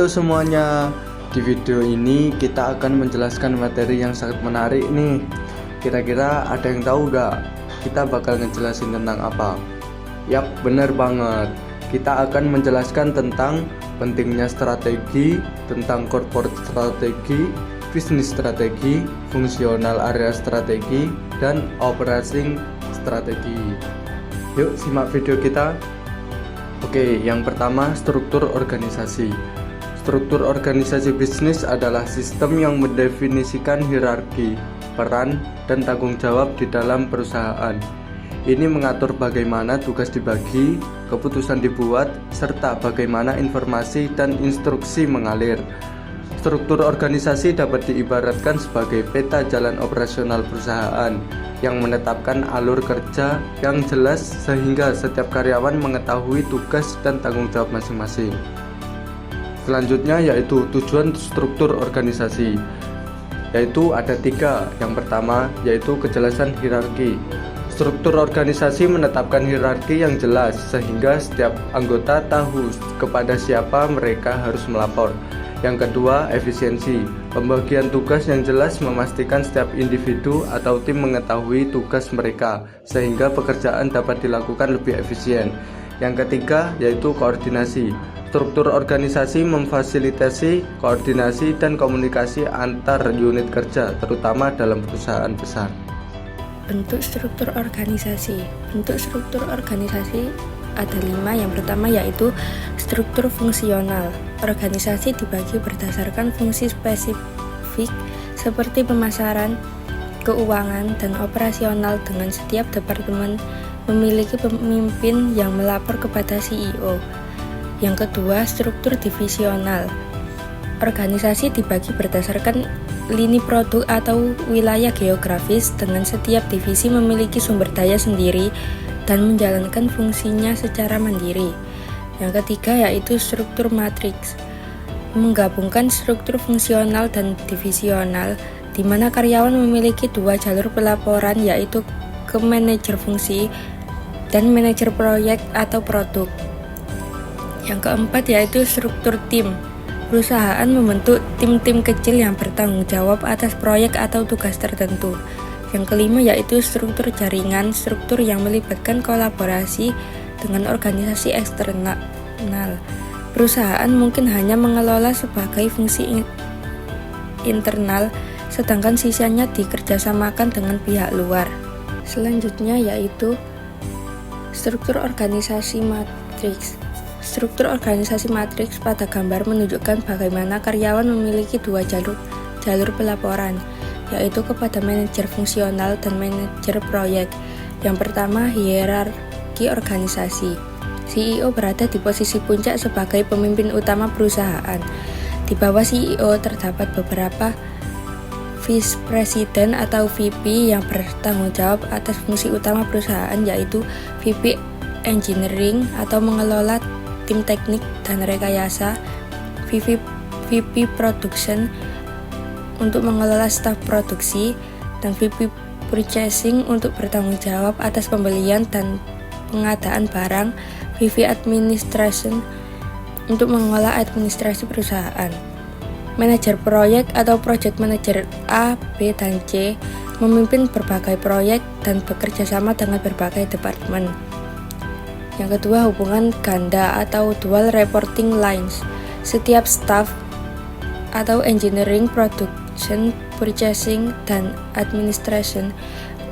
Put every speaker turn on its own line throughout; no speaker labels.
Halo semuanya, di video ini kita akan menjelaskan materi yang sangat menarik nih. Kira-kira ada yang tahu gak? Kita bakal ngejelasin tentang apa? Yap, bener banget. Kita akan menjelaskan tentang pentingnya strategi, tentang corporate strategi, bisnis strategi, fungsional area strategi, dan operating strategi. Yuk simak video kita. Oke, yang pertama struktur organisasi. Struktur organisasi bisnis adalah sistem yang mendefinisikan hierarki, peran, dan tanggung jawab di dalam perusahaan. Ini mengatur bagaimana tugas dibagi, keputusan dibuat, serta bagaimana informasi dan instruksi mengalir. Struktur organisasi dapat diibaratkan sebagai peta jalan operasional perusahaan yang menetapkan alur kerja yang jelas sehingga setiap karyawan mengetahui tugas dan tanggung jawab masing-masing. Selanjutnya yaitu tujuan struktur organisasi, yaitu ada 3. Yang pertama yaitu kejelasan hierarki. Struktur organisasi menetapkan hierarki yang jelas sehingga setiap anggota tahu kepada siapa mereka harus melapor. Yang kedua, efisiensi. Pembagian tugas yang jelas memastikan setiap individu atau tim mengetahui tugas mereka sehingga pekerjaan dapat dilakukan lebih efisien. Yang ketiga, yaitu koordinasi. Struktur organisasi memfasilitasi koordinasi dan komunikasi antar unit kerja, terutama dalam perusahaan besar.
Bentuk struktur organisasi. Bentuk struktur organisasi ada 5. Yang pertama yaitu struktur fungsional. Organisasi dibagi berdasarkan fungsi spesifik seperti pemasaran, keuangan, dan operasional dengan setiap departemen memiliki pemimpin yang melapor kepada CEO. Yang kedua, struktur divisional. Organisasi dibagi berdasarkan lini produk atau wilayah geografis dengan setiap divisi memiliki sumber daya sendiri dan menjalankan fungsinya secara mandiri. Yang ketiga yaitu struktur matriks, menggabungkan struktur fungsional dan divisional, di mana karyawan memiliki 2 jalur pelaporan yaitu ke manajer fungsi dan manajer proyek atau produk. Yang keempat yaitu struktur tim. Perusahaan membentuk tim-tim kecil yang bertanggung jawab atas proyek atau tugas tertentu. Yang kelima yaitu struktur jaringan, struktur yang melibatkan kolaborasi dengan organisasi eksternal. Perusahaan mungkin hanya mengelola sebagai fungsi internal, sedangkan sisanya dikerjasamakan dengan pihak luar. Selanjutnya yaitu struktur organisasi matriks. Struktur organisasi matriks pada gambar menunjukkan bagaimana karyawan memiliki 2 jalur pelaporan, yaitu kepada manajer fungsional dan manajer proyek. Yang pertama, hierarki organisasi. CEO berada di posisi puncak sebagai pemimpin utama perusahaan. Di bawah CEO terdapat beberapa vice president atau VP yang bertanggung jawab atas fungsi utama perusahaan, yaitu VP engineering atau mengelola tim teknik dan rekayasa, VP production untuk mengelola staf produksi, dan VP purchasing untuk bertanggung jawab atas pembelian dan pengadaan barang, VP administration untuk mengelola administrasi perusahaan. Manajer proyek atau project manager A, B, dan C memimpin berbagai proyek dan bekerja sama dengan berbagai departemen. Yang kedua, hubungan ganda atau dual reporting lines. Setiap staf atau engineering, production, purchasing, dan administration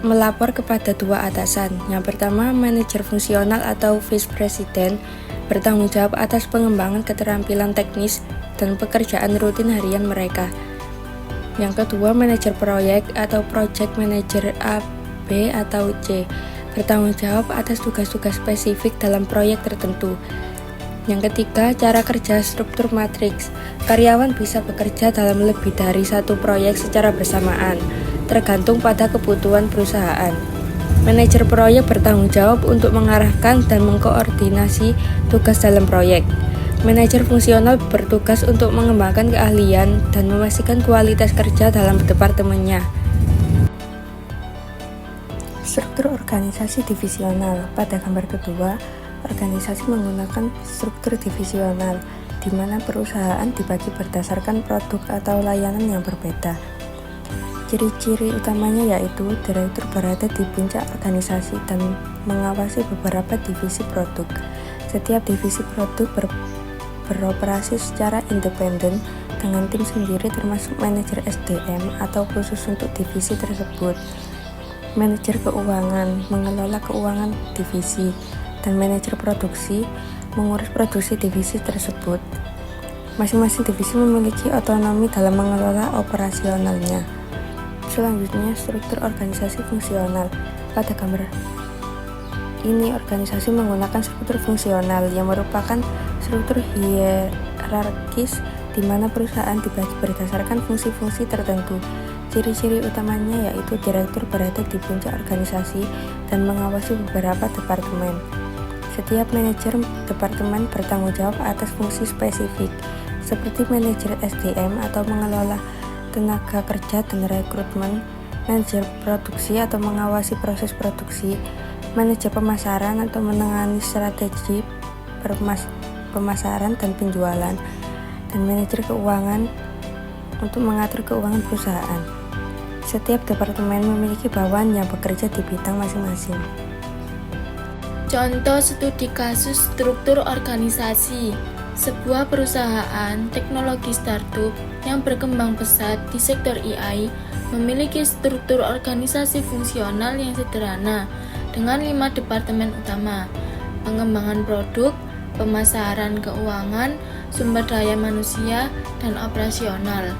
melapor kepada 2 atasan. Yang pertama, manajer fungsional atau vice president bertanggung jawab atas pengembangan keterampilan teknis dan pekerjaan rutin harian mereka. Yang kedua, manajer proyek atau project manager A, B, atau C bertanggung jawab atas tugas-tugas spesifik dalam proyek tertentu. Yang ketiga, cara kerja struktur matriks. Karyawan bisa bekerja dalam lebih dari 1 proyek secara bersamaan, tergantung pada kebutuhan perusahaan. Manajer proyek bertanggung jawab untuk mengarahkan dan mengkoordinasi tugas dalam proyek. Manajer fungsional bertugas untuk mengembangkan keahlian dan memastikan kualitas kerja dalam departemennya. Struktur organisasi divisional. Pada gambar kedua, organisasi menggunakan struktur divisional, di di mana perusahaan dibagi berdasarkan produk atau layanan yang berbeda. Ciri-ciri utamanya yaitu direktur berada di puncak organisasi dan mengawasi beberapa divisi produk. Setiap divisi produk beroperasi secara independen dengan tim sendiri termasuk manajer SDM atau khusus untuk divisi tersebut. Manajer keuangan mengelola keuangan divisi dan manajer produksi mengurus produksi divisi tersebut. Masing-masing divisi memiliki otonomi dalam mengelola operasionalnya. Selanjutnya, struktur organisasi fungsional. Pada gambar ini, organisasi menggunakan struktur fungsional yang merupakan struktur hierarkis di mana perusahaan dibagi berdasarkan fungsi-fungsi tertentu. Ciri-ciri utamanya yaitu direktur berada di puncak organisasi dan mengawasi beberapa departemen. Setiap manajer departemen bertanggung jawab atas fungsi spesifik, seperti manajer SDM atau mengelola tenaga kerja dan rekrutmen, manajer produksi atau mengawasi proses produksi, manajer pemasaran atau menangani strategi pemasaran dan penjualan, dan manajer keuangan untuk mengatur keuangan perusahaan. Setiap departemen memiliki bawahan yang bekerja di bidang masing-masing.
Contoh studi kasus struktur organisasi. Sebuah perusahaan teknologi startup yang berkembang pesat di sektor AI memiliki struktur organisasi fungsional yang sederhana dengan 5 departemen utama: pengembangan produk, pemasaran keuangan, sumber daya manusia, dan operasional.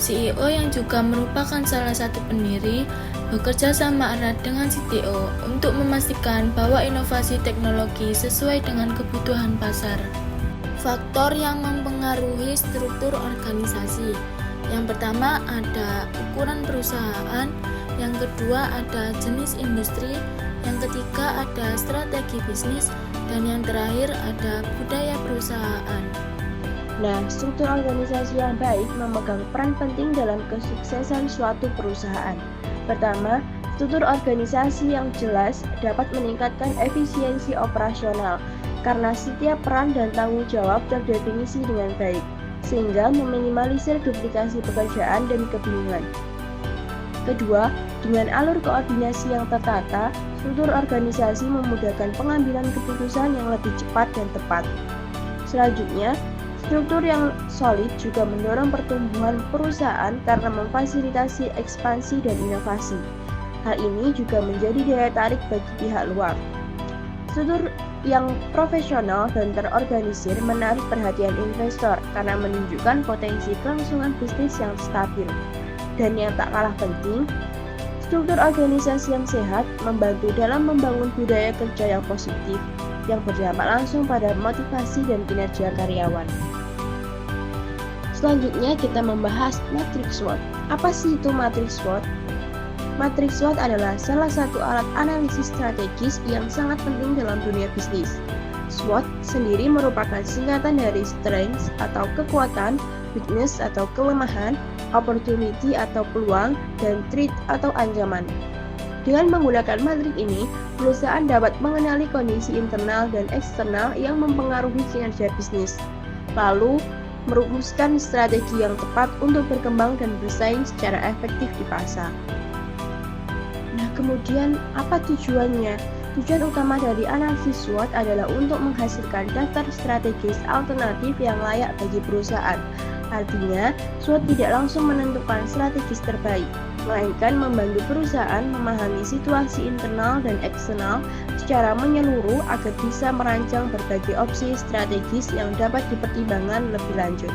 CEO yang juga merupakan salah satu pendiri bekerja sama erat dengan CTO untuk memastikan bahwa inovasi teknologi sesuai dengan kebutuhan pasar. Faktor yang mempengaruhi struktur organisasi. Yang pertama ada ukuran perusahaan, yang kedua ada jenis industri, yang ketiga ada strategi bisnis, dan yang terakhir ada budaya perusahaan.
Nah, struktur organisasi yang baik memegang peran penting dalam kesuksesan suatu perusahaan. Pertama, struktur organisasi yang jelas dapat meningkatkan efisiensi operasional karena setiap peran dan tanggung jawab terdefinisi dengan baik, sehingga meminimalisir duplikasi pekerjaan dan kebingungan. Kedua, dengan alur koordinasi yang tertata, struktur organisasi memudahkan pengambilan keputusan yang lebih cepat dan tepat. Selanjutnya, struktur yang solid juga mendorong pertumbuhan perusahaan karena memfasilitasi ekspansi dan inovasi. Hal ini juga menjadi daya tarik bagi pihak luar. Struktur yang profesional dan terorganisir menarik perhatian investor karena menunjukkan potensi kelangsungan bisnis yang stabil. Dan yang tak kalah penting, struktur organisasi yang sehat membantu dalam membangun budaya kerja yang positif yang berdampak langsung pada motivasi dan kinerja karyawan. Selanjutnya kita membahas matriks SWOT. Apa sih itu matriks SWOT? Matriks SWOT adalah salah satu alat analisis strategis yang sangat penting dalam dunia bisnis. SWOT sendiri merupakan singkatan dari strengths atau kekuatan, weakness atau kelemahan, opportunity atau peluang, dan threat atau ancaman. Dengan menggunakan matriks ini, perusahaan dapat mengenali kondisi internal dan eksternal yang mempengaruhi kinerja bisnis, lalu merumuskan strategi yang tepat untuk berkembang dan bersaing secara efektif di pasar. Nah, kemudian apa tujuannya? Tujuan utama dari analisis SWOT adalah untuk menghasilkan daftar strategis alternatif yang layak bagi perusahaan. Artinya, SWOT tidak langsung menentukan strategis terbaik, melainkan membantu perusahaan memahami situasi internal dan eksternal secara menyeluruh agar bisa merancang berbagai opsi strategis yang dapat dipertimbangkan lebih lanjut.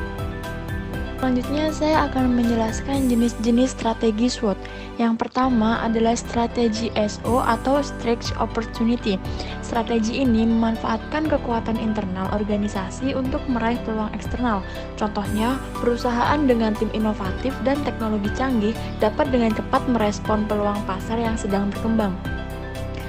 Selanjutnya saya akan menjelaskan jenis-jenis strategi SWOT. Yang pertama adalah strategi SO atau Stretch Opportunity. Strategi ini memanfaatkan kekuatan internal organisasi untuk meraih peluang eksternal. Contohnya, perusahaan dengan tim inovatif dan teknologi canggih dapat dengan cepat merespon peluang pasar yang sedang berkembang.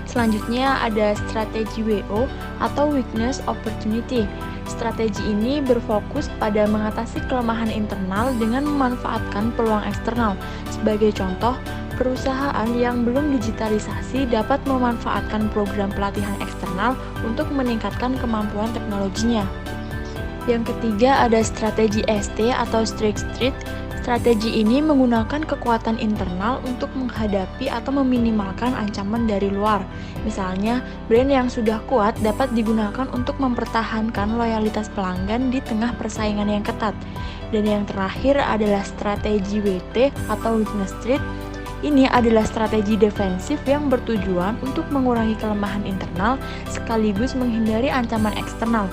Selanjutnya ada strategi WO atau Weakness Opportunity. Strategi ini berfokus pada mengatasi kelemahan internal dengan memanfaatkan peluang eksternal. Sebagai contoh, perusahaan yang belum digitalisasi dapat memanfaatkan program pelatihan eksternal untuk meningkatkan kemampuan teknologinya. Yang ketiga ada strategi ST atau Strike Street. Strategi ini menggunakan kekuatan internal untuk menghadapi atau meminimalkan ancaman dari luar. Misalnya, brand yang sudah kuat dapat digunakan untuk mempertahankan loyalitas pelanggan di tengah persaingan yang ketat. Dan yang terakhir adalah strategi WT atau Weakness Street. Ini adalah strategi defensif yang bertujuan untuk mengurangi kelemahan internal sekaligus menghindari ancaman eksternal.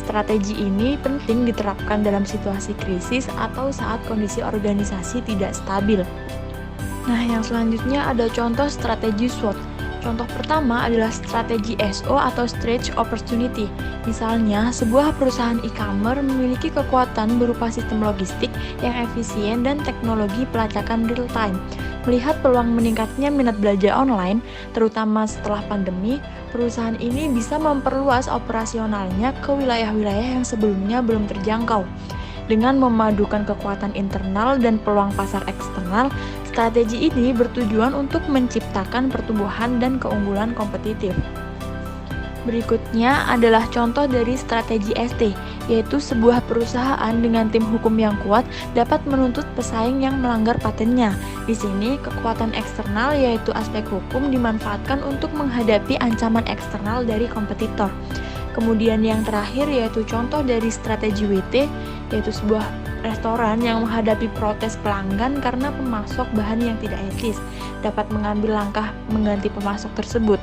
Strategi ini penting diterapkan dalam situasi krisis atau saat kondisi organisasi tidak stabil. Nah, yang selanjutnya ada contoh strategi SWOT. Contoh pertama adalah strategi SO atau Stretch Opportunity. Misalnya, sebuah perusahaan e-commerce memiliki kekuatan berupa sistem logistik yang efisien dan teknologi pelacakan real time. Melihat peluang meningkatnya minat belanja online, terutama setelah pandemi, perusahaan ini bisa memperluas operasionalnya ke wilayah-wilayah yang sebelumnya belum terjangkau. Dengan memadukan kekuatan internal dan peluang pasar eksternal, strategi ini bertujuan untuk menciptakan pertumbuhan dan keunggulan kompetitif. Berikutnya adalah contoh dari strategi ST, yaitu sebuah perusahaan dengan tim hukum yang kuat dapat menuntut pesaing yang melanggar patennya. Di sini, kekuatan eksternal yaitu aspek hukum dimanfaatkan untuk menghadapi ancaman eksternal dari kompetitor. Kemudian yang terakhir yaitu contoh dari strategi WT, yaitu sebuah restoran yang menghadapi protes pelanggan karena pemasok bahan yang tidak etis, dapat mengambil langkah mengganti pemasok tersebut.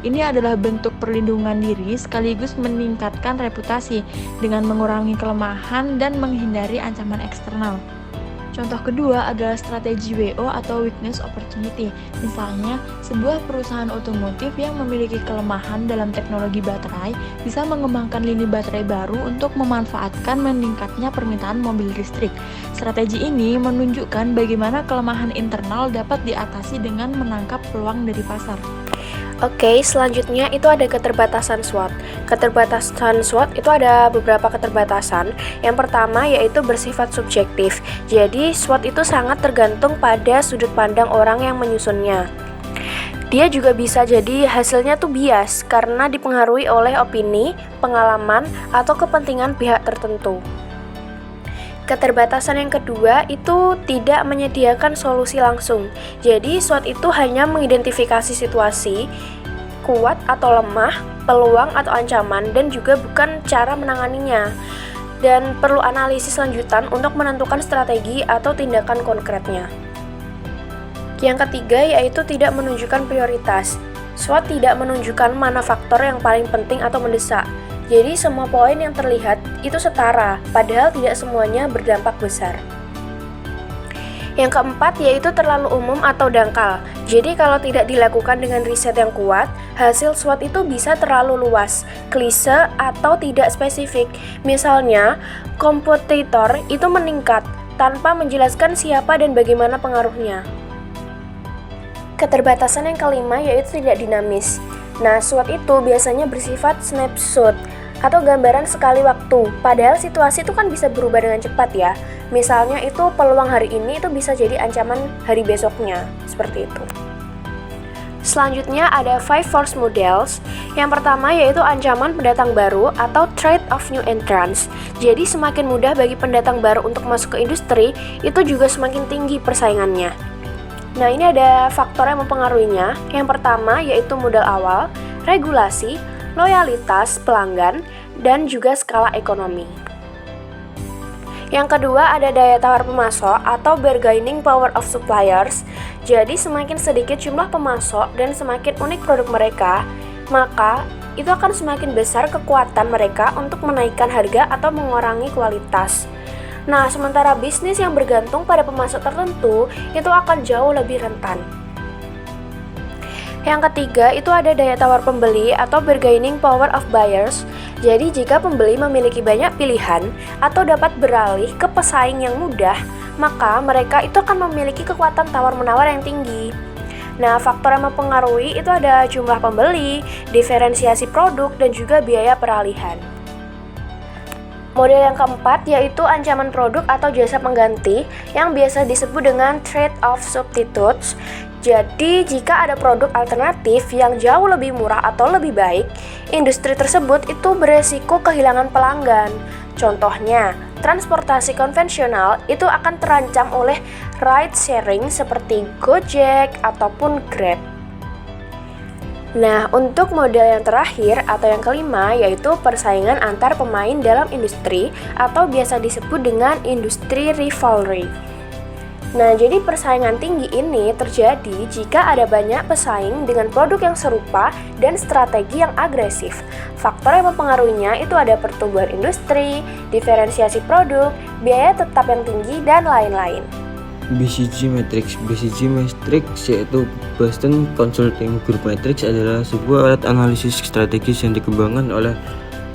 Ini adalah bentuk perlindungan diri sekaligus meningkatkan reputasi dengan mengurangi kelemahan dan menghindari ancaman eksternal. Contoh kedua adalah strategi WO atau Weakness Opportunity. Misalnya, sebuah perusahaan otomotif yang memiliki kelemahan dalam teknologi baterai bisa mengembangkan lini baterai baru untuk memanfaatkan meningkatnya permintaan mobil listrik. Strategi ini menunjukkan bagaimana kelemahan internal dapat diatasi dengan menangkap peluang dari pasar.
Oke, selanjutnya itu ada keterbatasan SWOT. Keterbatasan SWOT itu ada beberapa keterbatasan. Yang pertama yaitu bersifat subjektif. Jadi SWOT itu sangat tergantung pada sudut pandang orang yang menyusunnya. Dia juga bisa jadi hasilnya tuh bias karena dipengaruhi oleh opini, pengalaman, atau kepentingan pihak tertentu. Keterbatasan yang kedua itu tidak menyediakan solusi langsung. Jadi SWOT itu hanya mengidentifikasi situasi, kuat atau lemah, peluang atau ancaman, dan juga bukan cara menanganinya. Dan perlu analisis lanjutan untuk menentukan strategi atau tindakan konkretnya. Yang ketiga yaitu tidak menunjukkan prioritas. SWOT tidak menunjukkan mana faktor yang paling penting atau mendesak. Jadi semua poin yang terlihat itu setara, padahal tidak semuanya berdampak besar. Yang keempat yaitu terlalu umum atau dangkal. Jadi kalau tidak dilakukan dengan riset yang kuat, hasil SWOT itu bisa terlalu luas, klise atau tidak spesifik. Misalnya, kompetitor itu meningkat tanpa menjelaskan siapa dan bagaimana pengaruhnya. Keterbatasan yang kelima yaitu tidak dinamis. Nah, SWOT itu biasanya bersifat snapshot atau gambaran sekali waktu, padahal situasi itu kan bisa berubah dengan cepat ya. Misalnya itu peluang hari ini itu bisa jadi ancaman hari besoknya, seperti itu. Selanjutnya ada 5 force models. Yang pertama yaitu ancaman pendatang baru atau threat of new entrants. Jadi semakin mudah bagi pendatang baru untuk masuk ke industri, itu juga semakin tinggi persaingannya. Nah, ini ada faktor yang mempengaruhinya. Yang pertama yaitu modal awal, regulasi, loyalitas pelanggan, dan juga skala ekonomi. Yang kedua ada daya tawar pemasok atau bargaining power of suppliers. Jadi semakin sedikit jumlah pemasok dan semakin unik produk mereka, maka itu akan semakin besar kekuatan mereka untuk menaikkan harga atau mengurangi kualitas. Nah, sementara bisnis yang bergantung pada pemasok tertentu itu akan jauh lebih rentan. Yang ketiga itu ada daya tawar pembeli atau bargaining power of buyers. Jadi jika pembeli memiliki banyak pilihan atau dapat beralih ke pesaing yang mudah, maka mereka itu akan memiliki kekuatan tawar-menawar yang tinggi. Nah, faktor yang mempengaruhi itu ada jumlah pembeli, diferensiasi produk, dan juga biaya peralihan. Model yang keempat yaitu ancaman produk atau jasa pengganti yang biasa disebut dengan trade of substitutes. Jadi, jika ada produk alternatif yang jauh lebih murah atau lebih baik, industri tersebut itu beresiko kehilangan pelanggan.
Contohnya, transportasi konvensional itu akan terancam oleh ride sharing seperti Gojek ataupun Grab. Nah, untuk model yang terakhir atau yang kelima yaitu persaingan antar pemain dalam industri atau biasa disebut dengan industri rivalry. Nah, jadi persaingan tinggi ini terjadi jika ada banyak pesaing dengan produk yang serupa dan strategi yang agresif. Faktor yang mempengaruhinya itu ada pertumbuhan industri, diferensiasi produk, biaya tetap yang tinggi, dan lain-lain.
BCG Matrix yaitu Boston Consulting Group Matrix adalah sebuah alat analisis strategis yang dikembangkan oleh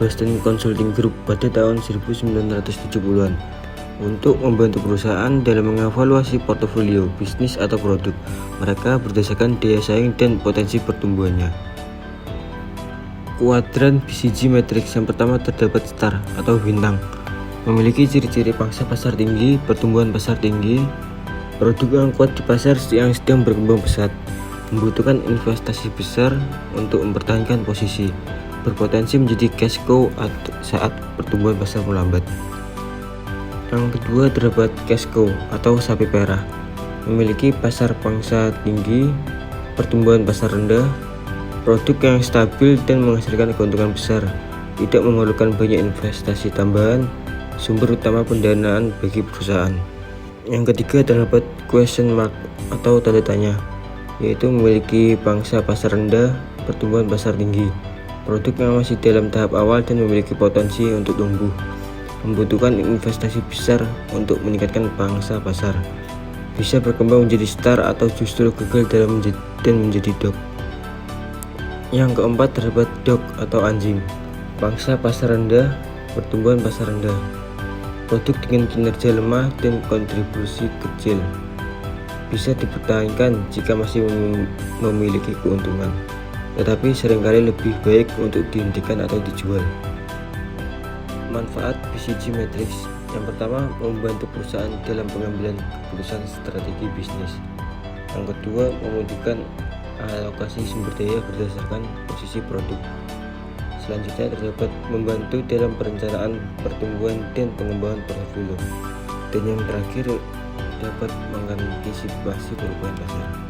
Boston Consulting Group pada tahun 1970-an untuk membantu perusahaan dalam mengevaluasi portofolio bisnis atau produk mereka berdasarkan daya saing dan potensi pertumbuhannya. Kuadran BCG Matrix yang pertama terdapat star atau bintang, memiliki ciri-ciri pangsa pasar tinggi, pertumbuhan pasar tinggi, produk yang kuat di pasar yang sedang berkembang pesat, membutuhkan investasi besar untuk mempertahankan posisi, berpotensi menjadi cash cow saat pertumbuhan pasar melambat. Yang kedua terdapat cash cow atau sapi perah, memiliki pasar pangsa tinggi, pertumbuhan pasar rendah, produk yang stabil dan menghasilkan keuntungan besar, tidak memerlukan banyak investasi tambahan, sumber utama pendanaan bagi perusahaan. Yang ketiga terdapat question mark atau tanda tanya, yaitu memiliki pangsa pasar rendah, pertumbuhan pasar tinggi, produk yang masih dalam tahap awal dan memiliki potensi untuk tumbuh, membutuhkan investasi besar untuk meningkatkan pangsa pasar, bisa berkembang menjadi star atau justru gagal dalam menjadi dog. Yang keempat terdapat dog atau anjing, pangsa pasar rendah, pertumbuhan pasar rendah, produk dengan kinerja lemah dan kontribusi kecil, bisa dipertahankan jika masih memiliki keuntungan, tetapi seringkali lebih baik untuk dihentikan atau dijual. Manfaat BCG Matrix yang pertama, membantu perusahaan dalam pengambilan keputusan strategi bisnis. Yang kedua, memudahkan alokasi sumber daya berdasarkan posisi produk. Selanjutnya terdapat membantu dalam perencanaan pertumbuhan dan pengembangan portofolio. Dan yang terakhir dapat mengantisipasi perubahan pasar.